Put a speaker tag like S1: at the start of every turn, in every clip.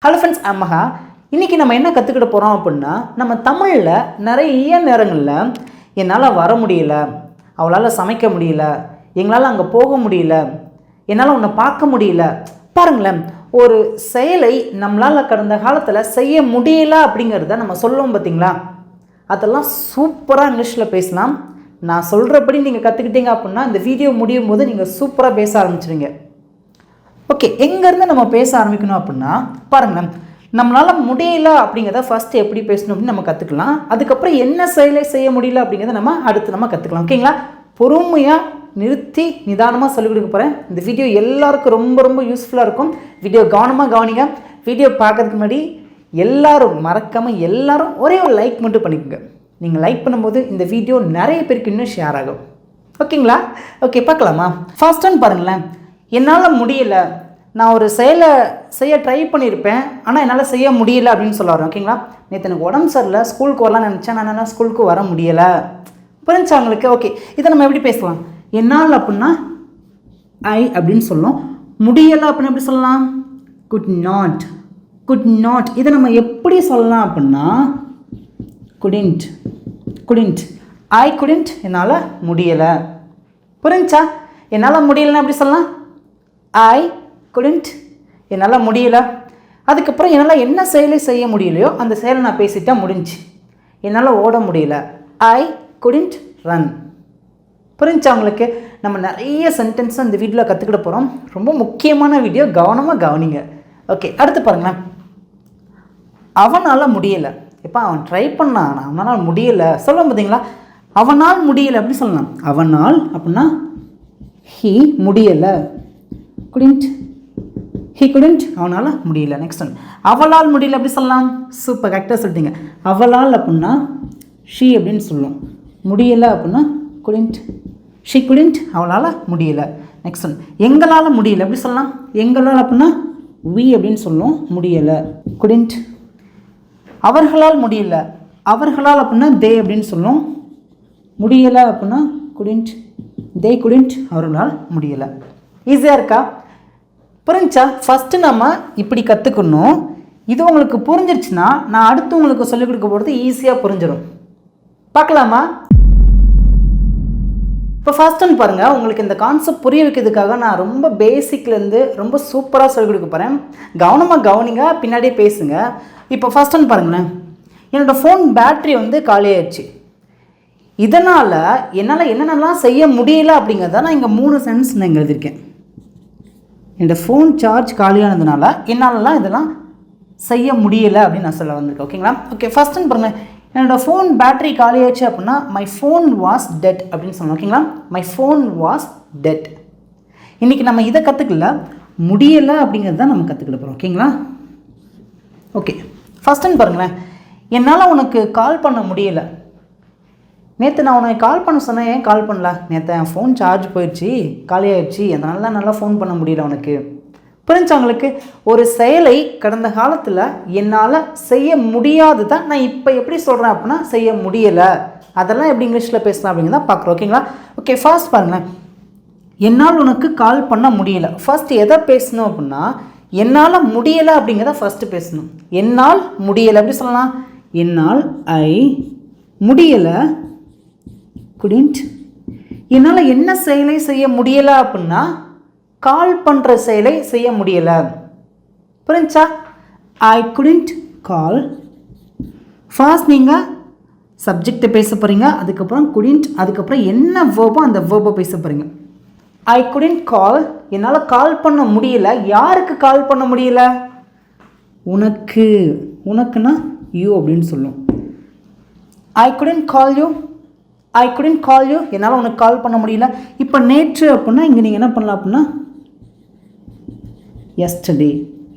S1: Hello friends, அம்மஹா. இன்றைக்கி நம்ம என்ன கற்றுக்கிட போகிறோம் அப்படின்னா, நம்ம தமிழில் நிறைய நேரங்களில் என்னால் வர முடியல, அவளால் சமைக்க முடியல, எங்களால் அங்கே போக முடியல, என்னால் உன்னை பார்க்க முடியல. பாருங்களேன், ஒரு செயலை நம்மளால் கடந்த காலத்தில் செய்ய முடியல அப்படிங்கிறத நம்ம சொல்லுவோம் பார்த்தீங்களா? அதெல்லாம் சூப்பராக இங்கிலீஷில் பேசலாம். நான் சொல்கிறபடி நீங்கள் கற்றுக்கிட்டீங்க அப்படின்னா இந்த வீடியோ முடியும் போது நீங்கள் சூப்பராக பேச ஆரம்பிச்சிடுங்க. ஓகே, எங்கேருந்து நம்ம பேச ஆரம்பிக்கணும் அப்படின்னா, பாருங்களேன், நம்மளால் முடியல அப்படிங்கிறத ஃபஸ்ட்டு எப்படி பேசணும் அப்படின்னு நம்ம கற்றுக்கலாம். அதுக்கப்புறம் என்ன செயலை செய்ய முடியல அப்படிங்கிறத நம்ம கற்றுக்கலாம். ஓகேங்களா? பொறுமையாக நிறுத்தி நிதானமாக சொல்லிக் கொடுக்க போகிறேன். இந்த வீடியோ எல்லாருக்கும் ரொம்ப ரொம்ப யூஸ்ஃபுல்லாக இருக்கும். வீடியோ கவனமாக கவனிங்க. வீடியோ பார்க்கறதுக்கு முன்னாடி எல்லோரும் மறக்காமல் எல்லோரும் ஒரே ஒரு லைக் மட்டும் பண்ணிக்கோங்க. நீங்கள் லைக் பண்ணும்போது இந்த வீடியோ நிறைய பேருக்கு இன்னும் ஷேர் ஆகும். ஓகேங்களா? ஓகே, பார்க்கலாமா? ஃபர்ஸ்ட் ஒன் பாருங்களேன், என்னால் முடியலை, நான் ஒரு செயலை செய்ய ட்ரை பண்ணியிருப்பேன், ஆனால் என்னால் செய்ய முடியலை அப்படின்னு சொல்ல வரேன். ஓகேங்களா? நேற்று எனக்கு உடம்பு சரியில்லை, ஸ்கூலுக்கு வரலான்னு நினச்சேன், நான் என்ன ஸ்கூலுக்கு வர முடியலை. புரிஞ்சா உங்களுக்கு? ஓகே, இதை நம்ம எப்படி பேசலாம்? என்னால் அப்படின்னா ஐ அப்படின்னு சொல்லலாம். முடியலை அப்படின்னு எப்படி சொல்லலாம்? Could not. இதை நம்ம எப்படி சொல்லலாம் அப்படின்னா குடிண்ட். ஐ குடிண்ட், என்னால் முடியலை. புரிஞ்சா? என்னால் முடியலைன்னா எப்படி சொல்லலாம்? ஐ குடிண்ட், என்னால் முடியலை. அதுக்கப்புறம் என்னால் என்ன செயலை செய்ய முடியலையோ அந்த செயலை நான் பேசிட்டா முடிஞ்சு. என்னால் ஓட முடியல, ஐ குடிண்ட் ரன். புரிஞ்சா உங்களுக்கு? நம்ம நிறைய சென்டென்ஸ் இந்த வீடியோவில் கற்றுக்கிட போகிறோம். ரொம்ப முக்கியமான வீடியோ, கவனமாக கவனிங்க. ஓகே, அடுத்து பாருங்களேன், அவனால் முடியலை. எப்போ அவன் ட்ரை பண்ணான், அவனால் முடியலை சொல்லுவோம் பார்த்தீங்களா? அவனால் முடியலை அப்படி சொல்லலாம். அவனால் அப்படின்னா ஹீ முடியலை, ஹீ குடிண்ட், அவனால் முடியல. நெக்ஸ்ட் ஒன், அவளால் முடியல அப்படி சொல்லலாம். சூப்பர், கரெக்டாக சொல்லிட்டீங்க. அவளால் அப்படின்னா ஷீ அப்படின்னு சொல்லுவோம். முடியலை அப்படின்னா குடிண்ட், ஷீ குடிண்ட், அவளால் முடியலை. நெக்ஸ்ட் ஒன், எங்களால் முடியல எப்படி சொல்லலாம்? எங்களால் அப்படின்னா வி அப்படின்னு சொல்லுவோம். முடியலை, குடிண்ட். அவர்களால் முடியல, அவர்களால் அப்படின்னா தே அப்படின்னு சொல்லுவோம். முடியலை அப்படின்னா குடிண்ட், தே குடிண்ட், அவர்களால் முடியலை. ஈஸியாக இருக்கா? புரிஞ்சா? ஃபஸ்ட்டு நம்ம இப்படி கற்றுக்கணும். இது உங்களுக்கு புரிஞ்சிருச்சுன்னா நான் அடுத்து உங்களுக்கு சொல்லிக் கொடுக்க போகிறது ஈஸியாக புரிஞ்சிடும். பார்க்கலாமா? இப்போ ஃபர்ஸ்ட் ஒன்று பாருங்கள், உங்களுக்கு இந்த கான்செப்ட் புரிய வைக்கிறதுக்காக நான் ரொம்ப பேசிக்லேருந்து ரொம்ப சூப்பராக சொல்லிக் கொடுக்க போகிறேன். கவனமாக கவனிங்க, பின்னாடியே பேசுங்க. இப்போ ஃபர்ஸ்ட் ஒன்று பாருங்களேன், என்னோடய ஃபோன் பேட்ரி காலியாகிடுச்சு. இதனால் என்னால் என்னென்னலாம் செய்ய முடியல அப்படிங்கிறத நான் இங்கே 3 சென்ஸ் நான் இங்கே எழுதியிருக்கேன். என்னோடய ஃபோன் சார்ஜ் காலியானதுனால என்னாலலாம் இதெல்லாம் செய்ய முடியலை அப்படின்னு நான் சொல்ல வந்திருக்கேன். ஓகேங்களா? ஓகே, ஃபர்ஸ்ட் ஒன்று பாருங்கள், என்னோடய ஃபோன் பேட்ரி காலியாச்சு அப்படின்னா மை ஃபோன் வாஸ் டெட் அப்படின்னு சொல்லணும். ஓகேங்களா? My phone was dead. இன்றைக்கி நம்ம இதை கற்றுக்கல, முடியலை அப்படிங்கிறது தான் நம்ம கற்றுக்கிட போகிறோம். ஓகேங்களா? ஓகே, ஃபர்ஸ்ட் ஒன்று பாருங்களேன், என்னால் உனக்கு கால் பண்ண முடியலை. நேற்று நான் உனக்கு கால் பண்ண சொன்னேன், ஏன் கால் பண்ணல? நேற்று என் ஃபோன் சார்ஜ் போயிடுச்சு, காலியாகிடுச்சு, அதனால தான் நல்லா ஃபோன் பண்ண முடியல உனக்கு. புரிஞ்சவங்களுக்கு? ஒரு செயலை கடந்த காலத்தில் என்னால் செய்ய முடியாது தான் நான் இப்போ எப்படி சொல்கிறேன் அப்படின்னா செய்ய முடியலை. அதெல்லாம் எப்படி இங்கிலீஷில் பேசலாம் அப்படிங்கிறத பார்க்குறோம். ஓகேங்களா? ஓகே, ஃபர்ஸ்ட் பாருங்களேன், என்னால் உனக்கு கால் பண்ண முடியலை. ஃபர்ஸ்ட் எதை பேசணும் அப்படின்னா என்னால் முடியலை அப்படிங்கிறத ஃபஸ்ட்டு பேசணும். என்னால் முடியலை எப்படி சொல்லலாம்? என்னால் ஐ முடியலை, குடிண்ட். என்னால் என்ன செயலை செய்ய முடியலை அப்படின்னா கால் பண்ணுற செயலை செய்ய முடியலை. புரிஞ்சா? ஐ குடிண்ட் கால். ஃபர்ஸ்ட் நீங்கள் சப்ஜெக்டை பேச போகிறீங்க, அதுக்கப்புறம் குடிண்ட், அதுக்கப்புறம் என்ன வேர்போ அந்த வேர்பை பேச போகிறீங்க. ஐ குடிண்ட் கால், என்னால் கால் பண்ண முடியல. யாருக்கு கால் பண்ண முடியல? உனக்கு. உனக்குன்னா யூ அப்படின்னு சொல்லுவோம். ஐ குடிண்ட் கால் யூ, என்னால் உனக்கு கால் பண்ண முடியல. இப்போ நேற்று அப்படின்னா இங்கே நீங்கள் என்ன பண்ணலாம் அப்படின்னா எஸ்டர்டே,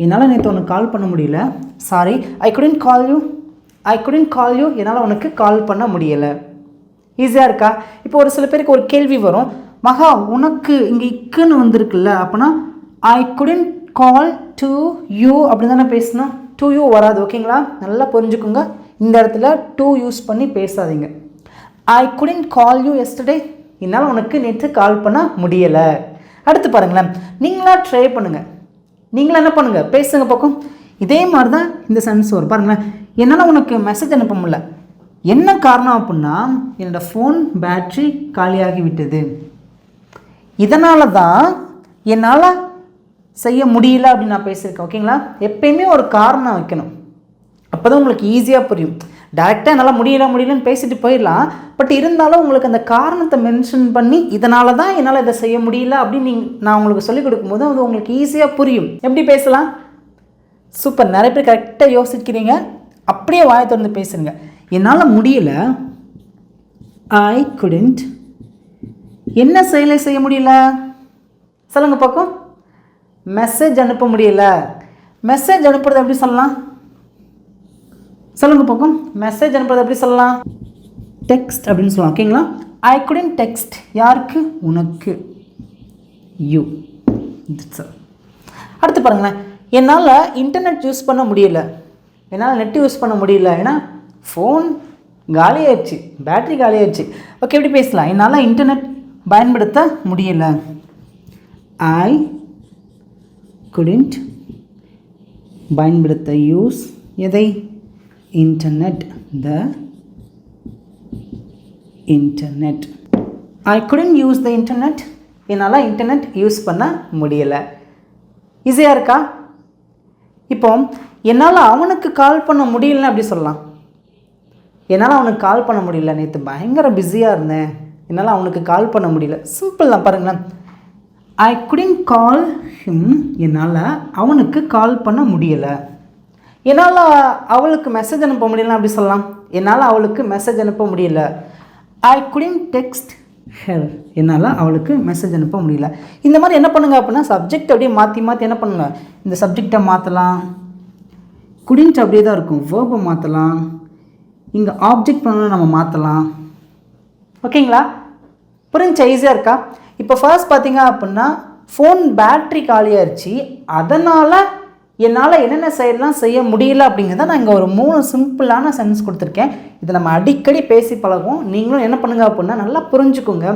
S1: என்னால் நேற்று உனக்கு கால் பண்ண முடியல. சாரி, ஐ குடிண்ட் கால் யூ, என்னால் உனக்கு கால் பண்ண முடியலை. ஈஸியாக இருக்கா? இப்போ ஒரு சில பேருக்கு ஒரு கேள்வி வரும், மகா உனக்கு இங்கே இக்குன்னு வந்திருக்குல்ல, அப்படின்னா ஐ குடிண்ட் கால் டு யூ அப்படின்னு தானே பேசணும். டு யூ வராது. ஓகேங்களா? நல்லா புரிஞ்சுக்கோங்க, இந்த இடத்துல டு யூஸ் பண்ணி பேசாதீங்க. ஐ குடிண்ட் கால் யூ எஸ்டர்டே, என்னால் உனக்கு நேற்று கால் பண்ண முடியலை. அடுத்து பாருங்களேன், நீங்களாக ட்ரை பண்ணுங்கள். நீங்களாக என்ன பண்ணுங்கள், பேசுங்க பக்கம். இதே மாதிரி தான் இந்த சென்ஸ் வரும் பாருங்களேன். என்னால் உனக்கு மெசேஜ் அனுப்ப முடியல, என்ன காரணம் அப்படின்னா என்னோடய ஃபோன் பேட்ரி காலியாகி விட்டது, இதனால தான் என்னால் செய்ய முடியல அப்படின்னு நான் பேசியிருக்கேன். ஓகேங்களா? எப்பயுமே ஒரு காரணம் வைக்கணும், அப்போ தான் உங்களுக்கு ஈஸியாக புரியும். டேரெக்டாக என்னால் முடியலன்னு பேசிட்டு போயிடலாம், பட் இருந்தாலும் உங்களுக்கு அந்த காரணத்தை மென்ஷன் பண்ணி இதனால தான் என்னால் இதை செய்ய முடியல அப்படின்னு நான் உங்களுக்கு சொல்லிக் கொடுக்கும்போது அது உங்களுக்கு ஈஸியாக புரியும். எப்படி பேசலாம்? சூப்பர், நிறைய பேர் கரெக்டாக யோசிக்கிறீங்க. அப்படியே வாயை திறந்து பேசுங்க. என்னால் முடியல, ஐ குடண்ட், என்ன செயலை செய்ய முடியல சொல்லுங்க பார்க்கும். மெசேஜ் அனுப்ப முடியல. மெசேஜ் அனுப்புறது எப்படி சொல்லலாம் சொல்லுங்க பார்க்கும். மெசேஜ் அனுப்புறது எப்படி சொல்லலாம்? டெக்ஸ்ட் அப்படின்னு சொல்லலாம். ஓகேங்களா? ஐ குடண்ட் டெக்ஸ்ட், யாருக்கு? உனக்கு, யூ. அடுத்து பாருங்களேன், என்னால் இன்டர்நெட் யூஸ் பண்ண முடியல, என்னால் நெட் யூஸ் பண்ண முடியல, ஏன்னா ஃபோன் காலியாகிடுச்சு, பேட்ரி காலியாகிடுச்சு. ஓகே, எப்படி பேசலாம்? என்னால் இன்டர்நெட் பயன்படுத்த முடியல, ஐ குடண்ட் பயன்படுத்த, யூஸ் எதை? Internet, the internet. I couldn't use the internet, என்னால் இன்டர்நெட் யூஸ் பண்ண முடியலை. ஈஸியாக இருக்கா? இப்போ என்னால் அவனுக்கு கால் பண்ண முடியலன்னு அப்படி சொல்லலாம். என்னால் அவனுக்கு கால் பண்ண முடியல, நேற்று பயங்கர பிஸியாக இருந்தேன், என்னால் அவனுக்கு கால் பண்ண முடியல. சிம்பிள் தான் பாருங்களேன். ஐ குடண்ட் கால் ஹிம், என்னால் அவனுக்கு கால் பண்ண முடியலை. என்னால் அவளுக்கு மெசேஜ் அனுப்ப முடியல அப்படி சொல்லலாம். என்னால் அவளுக்கு மெசேஜ் அனுப்ப முடியல, ஐ குடண்ட் டெக்ஸ்ட் ஹெர், என்னால் அவளுக்கு மெசேஜ் அனுப்ப முடியல. இந்த மாதிரி என்ன பண்ணுங்க அப்படின்னா சப்ஜெக்ட் அப்படியே மாற்றி என்ன பண்ணுங்க, இந்த சப்ஜெக்டை மாற்றலாம், குடின்ட் அப்படியே தான் இருக்கும், வேர்பை மாற்றலாம், இங்கே ஆப்ஜெக்ட் பண்ணணும் நம்ம மாற்றலாம். ஓகேங்களா? புரிஞ்சா? ஈஸியாக இருக்கா? இப்போ ஃபர்ஸ்ட் பார்த்தீங்க அப்படின்னா ஃபோன் பேட்ரி காலியாகிடுச்சு, அதனால் என்னால் என்னென்ன செயலாம் செய்ய முடியல அப்படிங்கிறத நான் இங்கே ஒரு 3 சிம்பிளான சென்டென்ஸ் கொடுத்துருக்கேன். இதை நம்ம அடிக்கடி பேசி பழகும். நீங்களும் என்ன பண்ணுங்க அப்படின்னா நல்லா புரிஞ்சுக்கோங்க.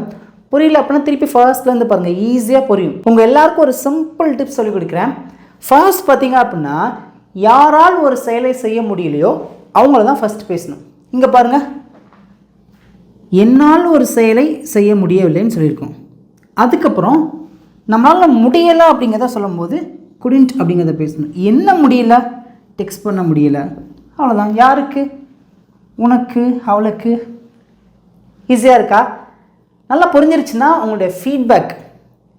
S1: புரியல அப்படின்னா திருப்பி ஃபர்ஸ்ட்லேருந்து பாருங்கள், ஈஸியாக புரியும். உங்கள் எல்லாருக்கும் ஒரு சிம்பிள் டிப்ஸ் சொல்லிக் கொடுக்குறேன். ஃபர்ஸ்ட் பார்த்தீங்க அப்படின்னா யாரால் ஒரு செயலை செய்ய முடியலையோ அவங்கள தான் ஃபர்ஸ்ட் பேசணும். இங்கே பாருங்கள், என்னால் ஒரு செயலை செய்ய முடியவில்லைன்னு சொல்லியிருக்கோம். அதுக்கப்புறம் நம்மளால் முடியலை அப்படிங்கிறத சொல்லும்போது குடின்ட் அப்படிங்கிறத பேசணும். என்ன முடியல? டெக்ஸ்ட் பண்ண முடியல, அவ்வளோதான். யாருக்கு? உனக்கு, அவளுக்கு. ஈஸியாக இருக்கா? நல்லா புரிஞ்சிருச்சுன்னா உங்களுடைய ஃபீட்பேக்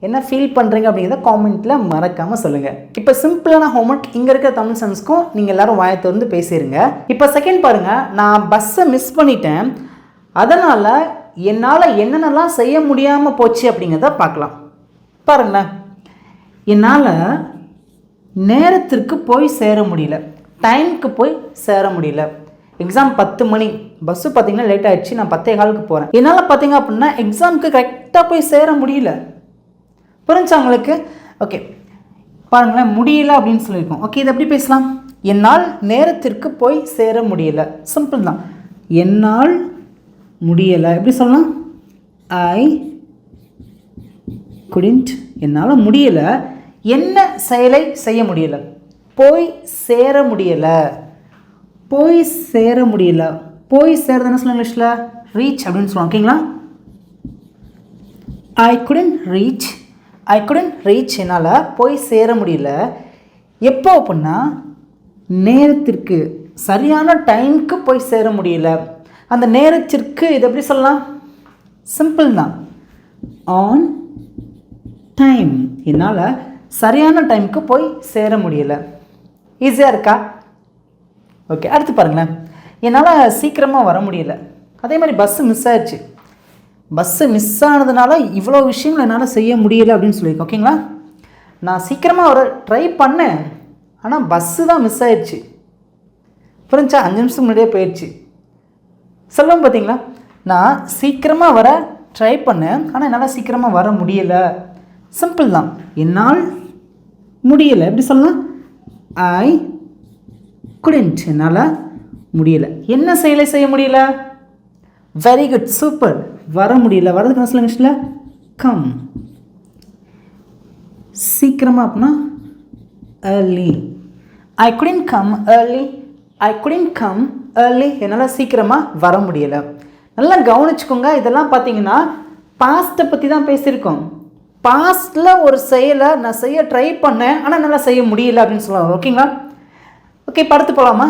S1: என்ன ஃபீல் பண்ணுறீங்க அப்படிங்கிறத காமெண்ட்டில் மறக்காமல் சொல்லுங்கள். இப்போ சிம்பிளான ஹோம்ஒர்க் இங்கே இருக்கிற தமிழ் சென்ஸ்க்கும் நீங்கள் எல்லோரும் வாயை திறந்து பேசிடுங்க. இப்போ செகண்ட் பாருங்கள், நான் பஸ்ஸை மிஸ் பண்ணிட்டேன், அதனால் என்னால் என்னென்னலாம் செய்ய முடியாமல் போச்சு அப்படிங்கிறத பார்க்கலாம். பாருங்களேன், என்னால் நேரத்திற்கு போய் சேர முடியல, டைமுக்கு போய் சேர முடியல. எக்ஸாம் 10 மணி, பஸ்ஸு பார்த்திங்கன்னா லேட் ஆகிடுச்சு, நான் 10:15 போகிறேன். என்னால் பார்த்திங்க அப்படின்னா எக்ஸாமுக்கு கரெக்டாக போய் சேர முடியல. புரிஞ்சா உங்களுக்கு? ஓகே, பாருங்களேன், முடியல அப்படின்னு சொல்லியிருக்கோம். ஓகே, இது எப்படி பேசலாம்? என்னால் நேரத்திற்கு போய் சேர முடியல. சிம்பிள் தான். என்னால் முடியலை எப்படி சொல்லலாம்? ஐ குடின்ட், என்னால் முடியலை, என்ன செயலை செய்ய முடியலை? போய் சேர முடியலை, போய் சேர முடியல. போய் சேரது என்ன சொல்லுங்க இங்கிலீஷில்? ரீச் அப்படின்னு சொல்லுவாங்க. ஓகேங்களா? I couldn't reach, I couldn't reach, என்னால் போய் சேர முடியல. எப்போ அப்படின்னா நேரத்திற்கு, சரியான டைமுக்கு போய் சேர முடியல. அந்த நேரத்திற்கு இது எப்படி சொல்லலாம்? சிம்பிள் தான், ஆன் டைம். என்னால் சரியான டைமுக்கு போய் சேர முடியல. ஈஸியாக இருக்கா? ஓகே, அடுத்து பாருங்களேன், என்னால் சீக்கிரமாக வர முடியல. அதே மாதிரி பஸ்ஸு மிஸ் ஆயிடுச்சு, பஸ்ஸு மிஸ் ஆனதுனால இவ்வளோ விஷயங்கள் என்னால் செய்ய முடியலை அப்படின்னு சொல்லியிருக்கேன். ஓகேங்களா? நான் சீக்கிரமாக வர ட்ரை பண்ணேன், ஆனால் பஸ்ஸு தான் மிஸ் ஆயிடுச்சு. புரிஞ்சா? 5 நிமிஷம் முன்னாடியே போயிடுச்சு. சொல்லுவோம் பார்த்தீங்களா? நான் சீக்கிரமாக வர ட்ரை பண்ணேன், ஆனால் என்னால் சீக்கிரமாக வர முடியலை. சிம்பிள் தான், என்னால் முடியலை எப்படி சொல்லலாம்? ஐ குடண்ட், என்னால் முடியலை. என்ன செயலை செய்ய முடியல? Very good, super. வர முடியல, வரதுக்கு என்ன சொல்லுங்க இங்கிலீஷில்? கம். சீக்கிரமாக அப்படின்னா ஏர்லி, ஐ couldn't கம் early. ஐ couldn't கம் early. என்னால் சீக்கிரமாக வர முடியலை. நல்லா கவனிச்சுக்கோங்க. இதெல்லாம் பார்த்தீங்கன்னா பாஸ்ட்டை பற்றி தான் பேசியிருக்கோம். பாஸ்ட்டில் ஒரு செயலை நான் செய்ய ட்ரை பண்ணேன், ஆனால் நல்லா செய்ய முடியல அப்படின்னு சொல்லுவாங்க. ஓகேங்களா? ஓகே, படுத்து போகலாமா?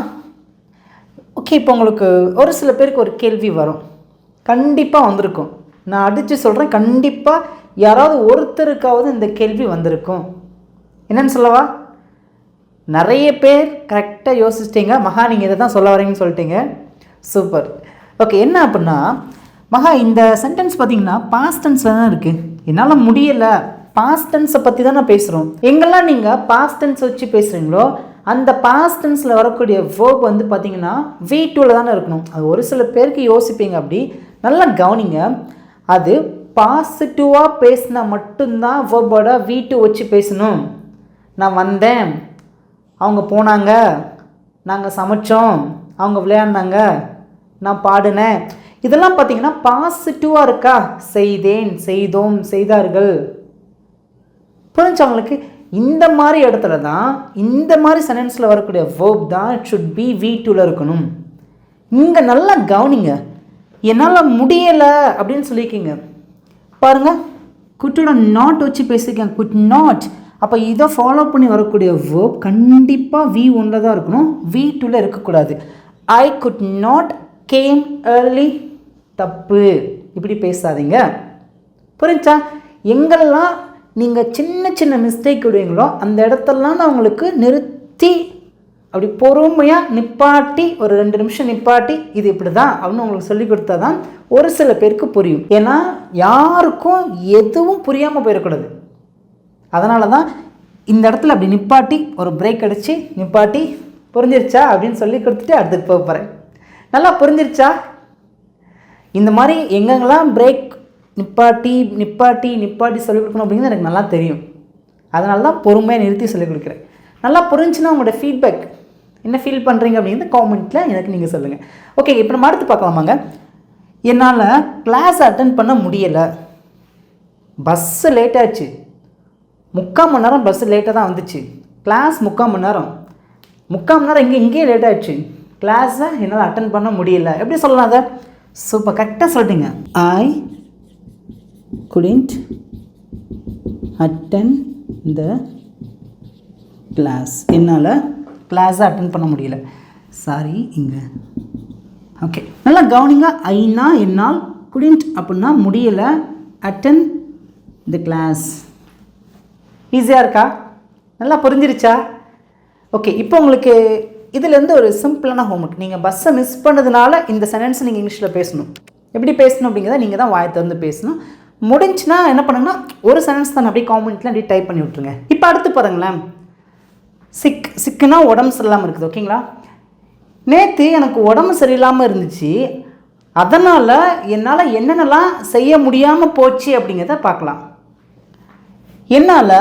S1: ஓகே, இப்போ உங்களுக்கு ஒரு சில பேருக்கு ஒரு கேள்வி வரும், கண்டிப்பாக வந்திருக்கும். நான் அடித்து சொல்கிறேன், கண்டிப்பாக யாராவது ஒருத்தருக்காவது இந்த கேள்வி வந்திருக்கும். என்னன்னு சொல்லவா? நிறைய பேர் கரெக்டாக யோசிச்சிட்டிங்க. மகா நீங்கள் இதை தான் சொல்ல வரீங்கன்னு சொல்லிட்டீங்க. சூப்பர். ஓகே, என்ன அப்படின்னா மகா இந்த சென்டென்ஸ் பார்த்தீங்கன்னா பாஸ்ட் டென்ஸில் தான் இருக்குது. என்னால் முடியலை, பாஸ்ட் டென்ஸை பற்றி தான் நான் பேசுகிறோம். எங்கெல்லாம் நீங்கள் பாஸ்ட் டென்ஸ் வச்சு பேசுகிறீங்களோ அந்த பாஸ்ட் டென்ஸில் வரக்கூடிய வேர்ப் வந்து பார்த்தீங்கன்னா V2ல தானே இருக்கணும். அது ஒரு சில பேருக்கு யோசிப்பீங்க. அப்படி நல்லா கவனிங்க. அது பாசிட்டிவாக பேசினா மட்டும்தான் வேர்போட V2 வச்சு பேசணும். நான் வந்தேன், அவங்க போனாங்க, நாங்கள் சமைச்சோம், அவங்க விளையாடினாங்க, நான் பாடினேன், இதெல்லாம் பார்த்தீங்கன்னா பாசிட்டிவாக இருக்கா? செய்தேன், செய்தோம், செய்தார்கள். புரிஞ்சவங்களுக்கு இந்த மாதிரி இடத்துல தான் இந்த மாதிரி சென்டென்ஸில் வரக்கூடிய வேர்ப் தான் இட் ஷுட் பி V2ல இருக்கணும். இங்கே நல்லா கவனிங்க. என்னால் முடியலை அப்படின்னு சொல்லியிருக்கீங்க பாருங்கள். குட்டோட நாட் வச்சு பேசியிருக்கேன், குட் நாட். அப்போ இதை ஃபாலோ பண்ணி வரக்கூடிய வேர்ப் கண்டிப்பாக V1ல தான் இருக்கணும், V2ல இருக்கக்கூடாது. I could not game early. தப்பு, இப்படி பேசாதீங்க. புரிஞ்சா? எங்கெல்லாம் நீங்கள் சின்ன சின்ன மிஸ்டேக் விடுவீங்களோ அந்த இடத்தெல்லாம் நான் உங்களுக்கு நிறுத்தி அப்படி பொறுமையாக நிப்பாட்டி ஒரு 2 நிமிஷம் நிப்பாட்டி இது இப்படி தான் அப்படின்னு உங்களுக்கு சொல்லி கொடுத்தா தான் ஒரு சில பேருக்கு புரியும். ஏன்னா யாருக்கும் எதுவும் புரியாமல் போயிடக்கூடாது. அதனால தான் இந்த இடத்துல அப்படி நிப்பாட்டி ஒரு பிரேக் அடித்து நிப்பாட்டி புரிஞ்சிருச்சா அப்படின்னு சொல்லி கொடுத்துட்டு அடுத்துக்கு போக போகிறேன். நல்லா புரிஞ்சிருச்சா? இந்த மாதிரி எங்கெங்கெல்லாம் பிரேக் நிப்பாட்டி நிப்பாட்டி நிப்பாட்டி சொல்லிக் கொடுக்கணும் அப்படிங்கிறது எனக்கு நல்லா தெரியும். அதனால தான் பொறுமையாக நிறுத்தி சொல்லிக் கொடுக்குறேன். நல்லா புரிஞ்சுன்னா உங்களோட ஃபீட்பேக் என்ன ஃபீல் பண்ணுறீங்க அப்படிங்கிறது காமெண்ட்டில் எனக்கு நீங்கள் சொல்லுங்கள். ஓகே, இப்போ நம்ம அடுத்து பார்க்கலாமாங்க. என்னால் கிளாஸ் அட்டென்ட் பண்ண முடியலை, பஸ்ஸு லேட் ஆச்சு. 3/4 மணி நேரம் பஸ்ஸு லேட்டாக தான் வந்துச்சு. கிளாஸ் 3/4 மணி நேரம், 3/4 மணி நேரம் இங்கேயே லேட் ஆகிடுச்சு. கிளாஸை என்னால் அட்டென்ட் பண்ண முடியலை. எப்படி சொல்லலாம் அதை? சூப்பர், கரெக்டாக சொல்லிட்டீங்க. ஐ couldn't attend the class. என்னால் கிளாஸை அட்டென்ட் பண்ண முடியல. சாரி, இங்கே ஓகே நல்லா கவனிங்க. ஐனா என்னால், couldn't அப்படின்னா முடியலை, attend the class. ஈஸியாக இருக்கா? நல்லா புரிஞ்சிருச்சா? ஓகே, இப்போ உங்களுக்கு இதுலேருந்து ஒரு சிம்பிளான ஹோம்ஒர்க். நீங்கள் பஸ்ஸை மிஸ் பண்ணதுனால இந்த சென்டென்ஸை நீங்கள் இங்கிலீஷில் பேசணும். எப்படி பேசணும் அப்படிங்கிறத நீங்கள் தான் வாயை திறந்து பேசணும். முடிஞ்சுன்னா என்ன பண்ணுங்கன்னா ஒரு சென்டென்ஸ் தான் அப்படியே காமெண்ட்டில் அப்படியே டைப் பண்ணி விட்ருங்க. இப்போ அடுத்து பாருங்களேன். சிக்குன்னா உடம்பு சரியில்லாமல் இருக்குது. ஓகேங்களா? நேற்று எனக்கு உடம்பு சரியில்லாமல் இருந்துச்சு, அதனால் என்னால் என்னென்னலாம் செய்ய முடியாமல் போச்சு அப்படிங்கிறத பார்க்கலாம். என்னால்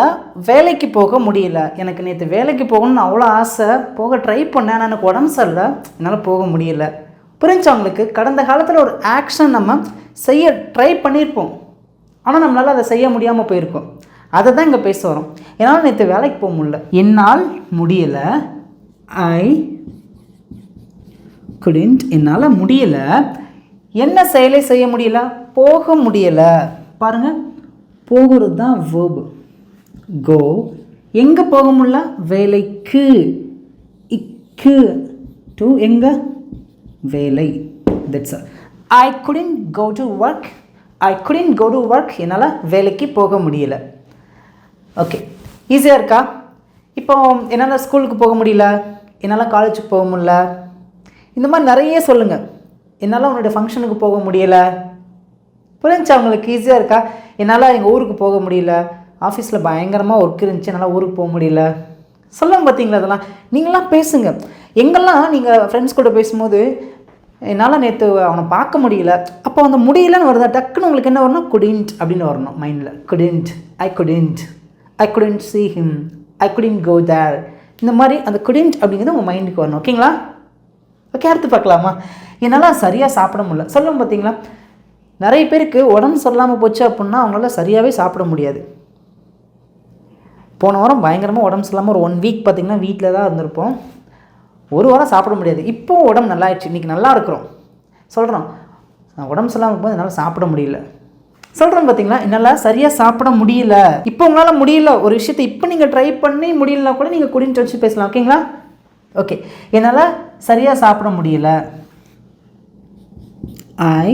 S1: வேலைக்கு போக முடியல. எனக்கு நேற்று வேலைக்கு போகணும்னு அவ்வளோ ஆசை, போக ட்ரை பண்ணேன், ஆனால் எனக்கு உடம்பு சரியில்லை, என்னால் போக முடியல. புரிஞ்சவங்களுக்கு கடந்த காலத்தில் ஒரு ஆக்ஷன் நம்ம செய்ய ட்ரை பண்ணியிருப்போம், ஆனால் நம்மளால் அதை செய்ய முடியாமல் போயிருக்கோம். அதை தான் இங்கே பேச வரோம். என்னால் நேற்று வேலைக்கு போக முடியல, என்னால் முடியலை. ஐ couldn't, என்னால் முடியலை. என்ன செயலை செய்ய முடியல? போக முடியலை. பாருங்கள், போகிறது தான் verb. go. எங்கே போக முடியல? வேலைக்கு. இக்கு டு எங்கே? வேலை. That's all. I couldn't go to work. I couldn't go to work. என்னால் வேலைக்கு போக முடியல. ஓகே, ஈஸியாக இருக்கா? இப்போ என்னால் ஸ்கூலுக்கு போக முடியல, என்னால் காலேஜுக்கு போக முடியல, இந்த மாதிரி நிறைய சொல்லுங்கள். என்னால் உன்னுடைய ஃபங்க்ஷனுக்கு போக முடியலை. புரிஞ்சா உங்களுக்கு? ஈஸியாக இருக்கா? என்னால் எங்கள் ஊருக்கு போக முடியல, ஆஃபீஸில் பயங்கரமாக ஒர்க் இருந்துச்சு, என்னால் ஊருக்கு போக முடியல. சொல்லுங்க பார்த்தீங்களா? அதெல்லாம் நீங்களாம் பேசுங்க. எங்கெல்லாம் நீங்கள் ஃப்ரெண்ட்ஸ் கூட பேசும்போது என்னால் நேற்று அவனை பார்க்க முடியல, அப்போ அந்த முடியலன்னு வருதா, டக்குன்னு உங்களுக்கு என்ன வரணும்? couldn't அப்படின்னு வரணும் மைண்டில். couldn't, I couldn't see him, I couldn't go there. இந்த மாதிரி அந்த couldn't அப்படிங்கிறது உங்கள் மைண்டுக்கு வரணும். ஓகேங்களா? ஓகே, அடுத்து பார்க்கலாமா? என்னால் சரியாக சாப்பிட முடியல. சொல்லுங்க பார்த்தீங்களா? நிறைய பேருக்கு உடம்பு சொல்லாமல் போச்சு அப்படின்னா அவங்களால சரியாகவே சாப்பிட முடியாது. போன வாரம் பயங்கரமாக உடம்பு சரியில்லாமல் ஒரு 1 வீக் பார்த்திங்கன்னா வீட்டில் தான் இருந்திருப்போம். ஒரு வாரம் சாப்பிட முடியாது. இப்போவும் உடம்பு நல்லா ஆயிடுச்சு. இன்றைக்கி நல்லா இருக்கிறோம். சொல்கிறோம் உடம்பு சரியில்லாமல் இருக்கும்போது என்னால் சாப்பிட முடியல. சொல்கிறேன் பார்த்தீங்களா, என்னால் சரியாக சாப்பிட முடியல. இப்போ உங்களால் முடியல ஒரு விஷயத்தை இப்போ நீங்கள் ட்ரை பண்ணி முடியலனா கூட நீங்கள் குடின்னு வச்சு பேசலாம். ஓகேங்களா? ஓகே. என்னால் சரியாக சாப்பிட முடியல. ஐ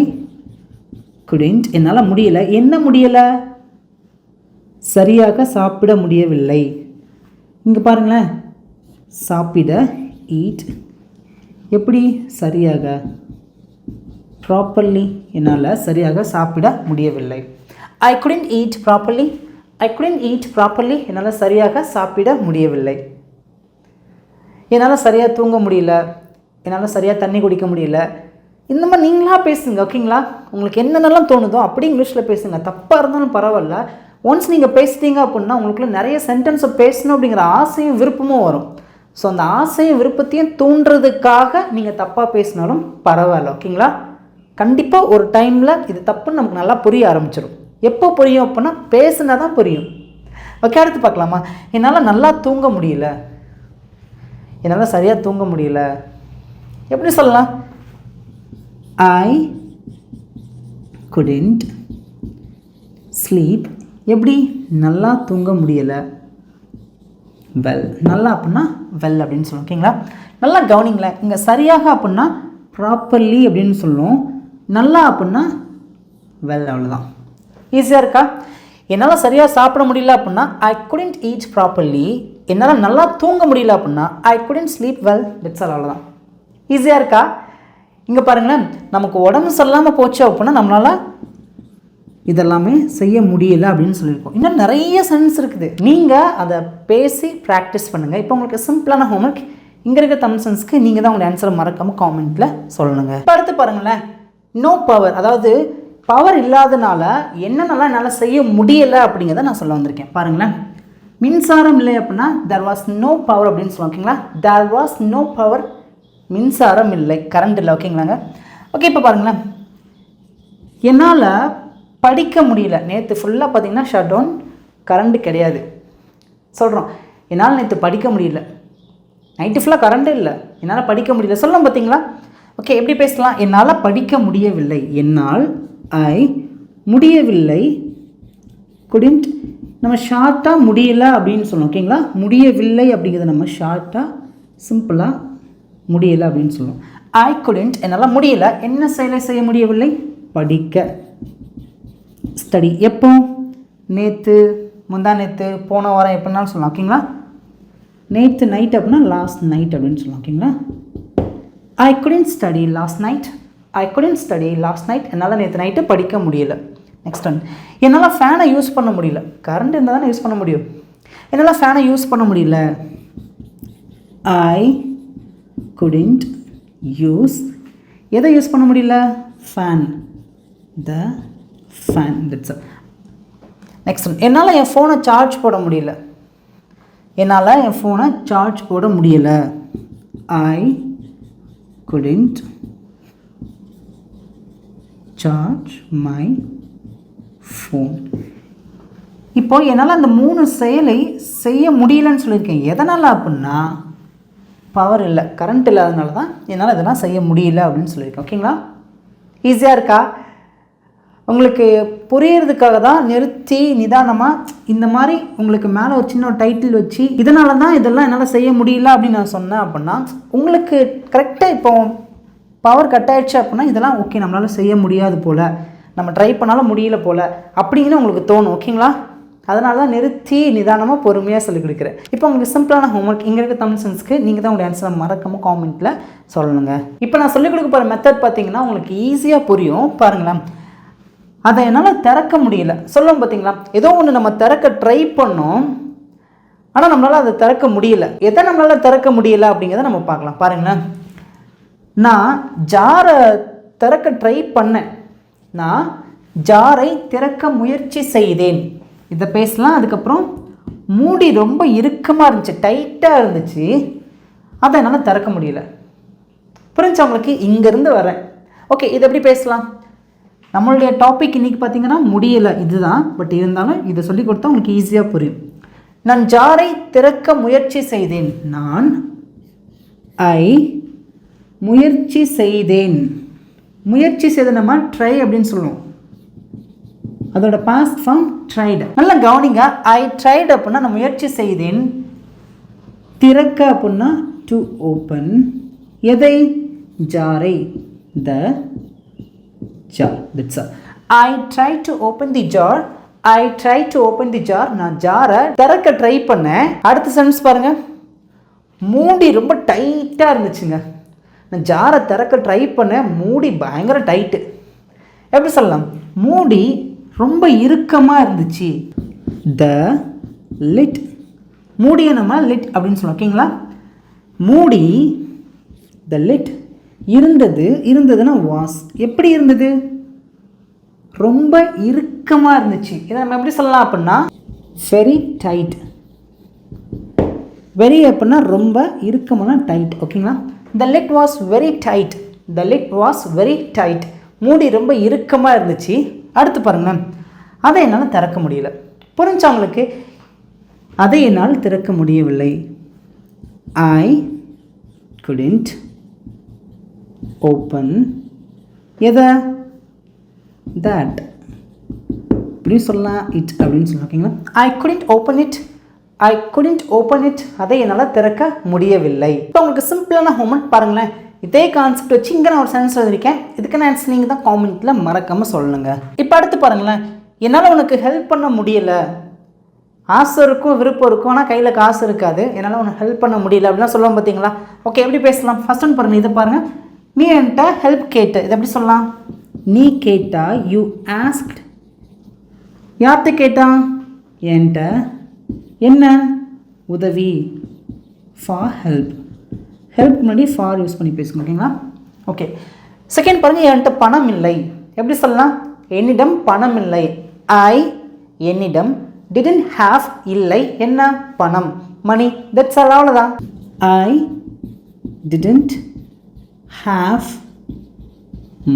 S1: குடின்ட். என்னால் முடியலை. என்ன முடியலை? சரியாக சாப்பிட முடியவில்லை. இங்கே பாருங்களேன், சாப்பிட ஈட் எப்படி சரியாக ப்ராப்பர்லி. என்னால் சரியாக சாப்பிட முடியவில்லை. ஐ குடின்ட் ஈட் ப்ராப்பர்லி. ஐ குடின்ட் ஈட் ப்ராப்பர்லி. என்னால் சரியாக சாப்பிட முடியவில்லை. என்னால் சரியாக தூங்க முடியல. என்னால் சரியாக தண்ணி குடிக்க முடியல. இந்த மாதிரி நீங்களாக பேசுங்க. ஓகேங்களா? உங்களுக்கு என்னென்னலாம் தோணுதோ அப்படி இங்கிலீஷில் பேசுங்க. தப்பாக இருந்தாலும் பரவாயில்ல. ஒன்ஸ் நீங்கள் பேசிட்டீங்க அப்படின்னா உங்களுக்குள்ள நிறைய சென்டென்ஸை பேசணும் அப்படிங்கிற ஆசையும் விருப்பமும் வரும். ஸோ அந்த ஆசையும் விருப்பத்தையும் தூண்டுறதுக்காக நீங்கள் தப்பாக பேசினாலும் பரவாயில்ல. ஓகேங்களா? கண்டிப்பாக ஒரு டைமில் இது தப்புன்னு நமக்கு நல்லா புரிய ஆரம்பிச்சிடும். எப்போ புரியும் அப்படின்னா பேசுனா தான் புரியும். ஓகே, அடுத்து பார்க்கலாமா? என்னால் நல்லா தூங்க முடியல. என்னால் சரியாக தூங்க முடியல. எப்படி சொல்லலாம்? ஐ குடின்ட் ஸ்லீப். எப்படி? நல்லா தூங்க முடியலை. வெல். நல்லா அப்படின்னா வெல் அப்படின்னு சொல்லுவோம். ஓகேங்களா? நல்லா கவனிங்களேன். இங்கே சரியாக அப்படின்னா ப்ராப்பர்லி அப்படின்னு சொல்லுவோம். நல்லா அப்படின்னா வெல். அவ்வளோதான். ஈஸியாக இருக்கா? என்னால் சரியாக சாப்பிட முடியல அப்படின்னா ஐ குடின்ட் ஈட் ப்ராப்பர்லி. என்னால் நல்லா தூங்க முடியல அப்படின்னா ஐ couldn't sleep well. That's all. அவ்வளோதான். ஈஸியாக இருக்கா? இங்கே பாருங்களேன், நமக்கு உடம்பு சரியில்லாமல் போச்சு அப்படின்னா நம்மளால் இதெல்லாமே செய்ய முடியல அப்படின்னு சொல்லியிருக்கோம். இன்னும் நிறைய சென்ஸ் இருக்குது. நீங்கள் அதை பேசி ப்ராக்டிஸ் பண்ணுங்கள். இப்போ உங்களுக்கு சிம்பிளான ஹோம்ஒர்க். இங்கே இருக்க தமிழ் சென்ஸ்க்கு நீங்கள் தான் உங்களுடைய ஆன்சரை மறக்காமல் காமெண்ட்டில் சொல்லணுங்க. இப்போ அடுத்து பாருங்களேன், நோ பவர். அதாவது பவர் இல்லாதனால என்னென்னலாம் என்னால் செய்ய முடியலை அப்படிங்கிறத நான் சொல்ல வந்திருக்கேன். பாருங்களேன், மின்சாரம் இல்லை அப்படின்னா தேர் வாஸ் நோ பவர் அப்படின்னு சொல்லுவோம். ஓகேங்களா? There was no power. மின்சாரம் இல்லை, கரண்ட் இல்லை. ஓகேங்களாங்க? ஓகே, இப்போ பாருங்களேன், என்னால் படிக்க முடியல. நேற்று ஃபுல்லாக பார்த்திங்கன்னா ஷட் டவுன், கரண்ட்டு கிடையாது. சொல்கிறோம் என்னால் நேற்று படிக்க முடியல. நைட்டு ஃபுல்லாக கரண்ட்டு இல்லை, என்னால் படிக்க முடியல. சொல்லலாம் பார்த்தீங்களா? ஓகே, எப்படி பேசலாம்? என்னால் படிக்க முடியவில்லை. என்னால் ஐ முடியவில்லை. குடின்ட் நம்ம ஷார்ட்டாக முடியல அப்படின்னு சொல்லணும். ஓகேங்களா? முடியவில்லை அப்படிங்கிறத நம்ம ஷார்ட்டாக சிம்பிளாக முடியலை அப்படின்னு சொல்லுவோம். ஐ குடின்ட். என்னால் முடியலை. என்ன செய்ய முடியவில்லை? படிக்க. ஸ்டடி. எப்போ? நேற்று, முந்தா நேற்று, போன வாரம், எப்படின்னாலும் சொல்லலாம். ஓகேங்களா? நேற்று நைட் அப்படின்னா லாஸ்ட் நைட் அப்படின்னு சொல்லலாம். ஓகேங்களா? ஐ குடின்ட் ஸ்டடி லாஸ்ட் நைட். ஐ குடின்ட் ஸ்டடி லாஸ்ட் நைட். என்னால் நேற்று நைட்டு படிக்க முடியல. நெக்ஸ்ட் ஒன், என்னால் ஃபேனை யூஸ் பண்ண முடியல. கரண்ட் இருந்தால் தானே யூஸ் பண்ண முடியும். என்னால் ஃபேனை யூஸ் பண்ண முடியல. ஐ குடின்ட் யூஸ். எதை யூஸ் பண்ண முடியல? Fan. The fan. That's all. Next one, என்னால் என் ஃபோனை சார்ஜ் போட முடியல. என்னால் என் ஃபோனை சார்ஜ் போட முடியல. ஐ குடின்ட் சார்ஜ் மை ஃபோன். இப்போ என்னால் அந்த 3 செயலை செய்ய முடியலன்னு சொல்லியிருக்கேன். எதனால் அப்படின்னா பவர் இல்லை, கரண்ட் இல்லாதனால தான் என்னால் இதெல்லாம் செய்ய முடியல அப்படின்னு சொல்லியிருக்கேன். ஓகேங்களா? ஈஸியாக இருக்கா? உங்களுக்கு புரியறதுக்காக தான் நிறுத்தி நிதானமாக இந்த மாதிரி உங்களுக்கு மேலே ஒரு சின்ன டைட்டில் வச்சு இதனால தான் இதெல்லாம் என்னால் செய்ய முடியல அப்படின்னு நான் சொன்னேன் அப்படின்னா உங்களுக்கு கரெக்டாக இப்போ பவர் கட் ஆகிடுச்சு அப்படின்னா இதெல்லாம் ஓகே நம்மளால் செய்ய முடியாது போல், நம்ம ட்ரை பண்ணாலும் முடியல போல் அப்படின்னு உங்களுக்கு தோணும். ஓகேங்களா? அதனால தான் நிறுத்தி நிதானமாக பொறுமையாக சொல்லிக் கொடுக்குறேன். இப்போ உங்களுக்கு சிம்பிளான ஹோம்ஒர்க். இங்கே இருக்க தமிழ் சென்ஸ்க்கு நீங்கள் தான் உங்களுடைய ஆன்சரை மறக்காமல் காமெண்ட்டில் சொல்லணுங்க. இப்போ நான் சொல்லிக் கொடுக்க போகிற மெத்தட் பார்த்தீங்கன்னா உங்களுக்கு ஈஸியாக புரியும். பாருங்களேன், அதை என்னால் திறக்க முடியல சொல்லுவோம் பார்த்தீங்களா? ஏதோ ஒன்று நம்ம திறக்க ட்ரை பண்ணோம், ஆனால் நம்மளால் அதை திறக்க முடியல. எதை நம்மளால் திறக்க முடியல அப்படிங்கிறத நம்ம பார்க்கலாம். பாருங்களேன், நான் ஜாரை திறக்க ட்ரை பண்ணேன். நான் ஜாரை திறக்க முயற்சி செய்தேன். இதை பேசலாம். அதுக்கப்புறம் மூடி ரொம்ப இறுக்கமாக இருந்துச்சு, டைட்டாக இருந்துச்சு, அதை என்னால் திறக்க முடியல. புரிஞ்சு உங்களுக்கு? இங்கேருந்து வரேன். ஓகே, இதை எப்படி பேசலாம்? நம்மளுடைய டாபிக் இன்றைக்கி பார்த்திங்கன்னா முடியலை இதுதான். பட் இருந்தாலும் இதை சொல்லி கொடுத்தா உங்களுக்கு ஈஸியாக புரியும். நான் ஜாரை திறக்க முயற்சி செய்தேன். நான் முயற்சி செய்தேன். முயற்சி செய்த நம்ம ட்ரை அப்படின்னு சொல்லுவோம். அதோட பாஸ்ட் ஃபார்ம் ட்ரைடு. நல்லா கவனிங்க. ஐ ட்ரைடு அப்படின்னா நான் முயற்சி செய்தேன். திறக்க அப்படின்னா டு ஓப்பன். எதை? ஜாரை. The jar. That's all. I try to open the jar. I try to open the jar. நான் ஜாரை திறக்க ட்ரை பண்ணேன். அடுத்த சென்டென்ஸ் பாருங்க. மூடி ரொம்ப டைட்டாக இருந்துச்சுங்க. நான் ஜாரை திறக்க ட்ரை பண்ணேன், மூடி பயங்கர டைட்டு. எப்படி சொல்லலாம்? மூடி ரொம்ப இறுக்கமாக இருந்துச்சு. த லிட். மூடியை நம்ம லிட் அப்படின்னு சொல்லலாம். ஓகேங்களா? மூடி த லிட் இருந்ததுன்னா வாஸ். எப்படி இருந்தது? ரொம்ப இறுக்கமாக இருந்துச்சு. இதை நம்ம எப்படி சொல்லலாம் அப்படின்னா வெரி டைட். வெரி அப்படின்னா ரொம்ப இறுக்கமான டைட். ஓகேங்களா? The lid was very tight. The lid was very tight. மூடி ரொம்ப இறுக்கமாக இருந்துச்சு. அடுத்து பாருங்களேன். அதை என்னால் திறக்க முடியல. புரிஞ்சா உங்களுக்கு? அதை என்னால் திறக்க முடியவில்லை. ஐ couldn't open எதை? தட். இப்படி சொல்லலாம். இட் அப்படின்னு சொல்லலாம். ஓகேங்களா? ஐ couldn't open it. I couldn't open it. அதை என்னால் திறக்க முடியவில்லை. இப்போ உங்களுக்கு சிம்பிளான ஹோம்ஒர்க் பாருங்களேன். இதே கான்செப்ட் வச்சு இங்கே நான் ஒரு சென்டென்ஸ் எழுதியிருக்கேன். இதுக்கான ஆன்சர் நீங்கள் தான் காமெண்ட்டில் மறக்காமல் சொல்லணுங்க. இப்போ அடுத்து பாருங்களேன். என்னால் உனக்கு ஹெல்ப் பண்ண முடியலை. ஆசை இருக்கும், விருப்பம் இருக்கும், ஆனால் கையில் காசு இருக்காது. என்னால் உனக்கு ஹெல்ப் பண்ண முடியல அப்படிலாம் சொல்லுவோம் பார்த்தீங்களா? ஓகே, எப்படி பேசலாம்? ஃபர்ஸ்ட் ஒன் பாருங்கள். இதை பாருங்கள். நீ என்கிட்ட ஹெல்ப் கேட்ட. இதை எப்படி சொல்லலாம்? நீ கேட்டா. You asked. யார்கிட்ட கேட்டா? என்கிட்ட. என்ன? உதவி. For help. ஹெல்ப் முன்னாடி ஃபார் யூஸ் பண்ணி பேசுங்க. ஓகேங்களா? ஓகே. செகண்ட் பாருங்கள். என்கிட்ட பணம் இல்லை. எப்படி சொல்லலாம்? என்னிடம் பணம் இல்லை. என்னிடம் didn't have இல்லை. என்ன? பணம். மணி. That's all. அவ்வளோதான். ஐ didn't have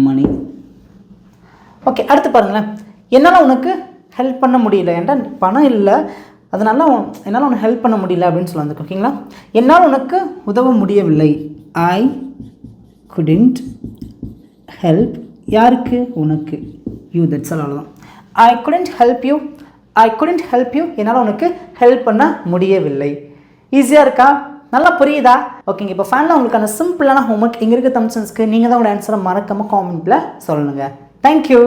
S1: money. ஓகே, அடுத்து பாருங்களேன். என்னால் உனக்கு ஹெல்ப் பண்ண முடியல. என்கிட்ட பணம் இல்லை, அதனால என்னால் உனக்கு ஹெல்ப் பண்ண முடியல அப்படின்னு சொல்லுவாங்க. ஓகேங்களா? என்னால் உனக்கு உதவ முடியவில்லை. ஐ couldn't help. யாருக்கு? உனக்கு. யூ. That's all. அவ்வளோதான். ஐ couldn't help you. I couldn't help you. என்னால் உனக்கு ஹெல்ப் பண்ண முடியவில்லை. ஈஸியாக இருக்கா? நல்லா புரியுதா? ஓகேங்க. இப்போ ஃபைனலாக உங்களுக்கான சிம்பிளான ஹோம்ஒர்க் இங்கே இருக்க தம்சன்ஸ்க்கு நீங்கள் தான் உங்களோட ஆன்சரை மறக்காமல் காமெண்ட்டில் சொல்லணுங்க. தேங்க்யூ.